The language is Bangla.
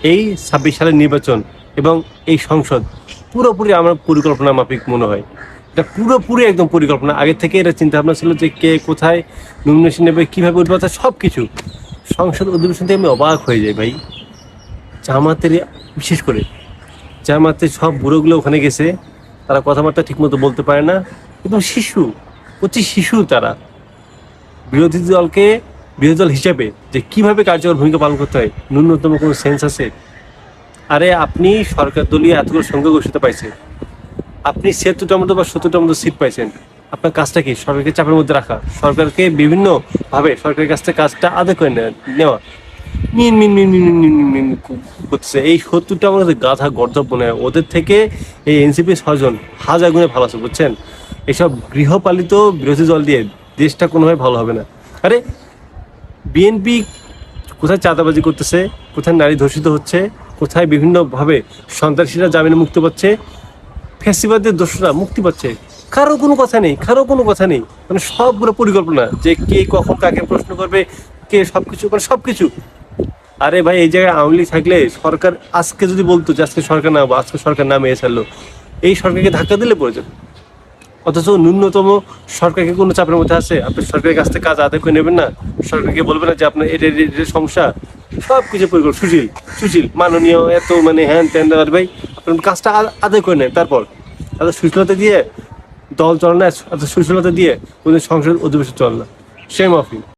এই 26 সালের নির্বাচন এবং এই সংসদ পুরোপুরি আমার পরিকল্পনা মাফিক মনে হয়। এটা পুরোপুরি একদম পরিকল্পনা। আগে থেকে এটা চিন্তা ভাবনা ছিল যে কে কোথায় নমিনেশন নেবে, কীভাবে উঠবে, সব কিছু। সংসদ অধিবেশন থেকে আমি অবাক হয়ে যাই ভাই। জামাতের বিশেষ করে জামাতের সব বুড়োগুলো ওখানে গেছে, তারা কথাবার্তা ঠিকমতো বলতে পারে না, একদম শিশু, শিশু তারা। বিরোধী দল হিসাবে যে কিভাবে কার্যকর ভূমিকা পালন করতে হয় ন্যূনতম কোনো সেন্স আছে? আরে আপনি সরকার দলীয় এতগুলো সংখ্যাগরিষ্ঠতা পাইছে, আপনি 76টা মতো বা 70টা মতো সিট পাইছেন, আপনার কাজটা কি? সরকারকে চাপের মধ্যে রাখা, সরকারকে বিভিন্নভাবে সরকারের কাছ থেকে কাজটা আদায় করে নেওয়া। মিন মিন মিন মিন মিন মিন মিন করতেছে। এই 70টা আমাদের গাধা গর্ধব মনে হয়, ওদের থেকে এই এনসিপি 6 জন হাজার গুণে ভালো আছে, বুঝছেন? এসব গৃহপালিত বিরোধী দল দিয়ে দেশটা কোনোভাবে ভালো হবে না। আরে বিএনপি কোথায় চাঁদাবাজি করতেছে, কোথায় নারী ধর্ষিত হচ্ছে, কোথায় বিভিন্নভাবে সন্ত্রাসীরা জামিনে মুক্তি পাচ্ছে, ফ্যাসিবাদের দোষরা মুক্তি পাচ্ছে, কারো কোনো কথা নেই। মানে সবগুলো পরিকল্পনা, যে কে কখন কাকে প্রশ্ন করবে, কে সবকিছু। আরে ভাই, এই জায়গায় আওয়ামী লীগ থাকলে সরকার আজকে যদি বলতো যে আজকে সরকার নামবো, আজকে সরকার নামে এসেলো, এই সরকারকে ধাক্কা দিলে পড়ে যাবে। অথচ ন্যূনতম সরকারকে কোনো চাপের মধ্যে আছে? আপনি সরকারের কাছ থেকে কাজ আদায় করে নেবেন না? সরকারকে বলবেন না যে আপনার এটা সমস্যা? সব কিছু পরিকল্পনা সুশীল মাননীয় এত হ্যান ত্যান দেওয়ার ভাই, আপনার কাজটা আদায় করে নেন। তারপর এত সুশীলতা দিয়ে দল চলে না, এত সুশীলতা দিয়ে কোনো সংসদ অধিবেশন চল না। Same office.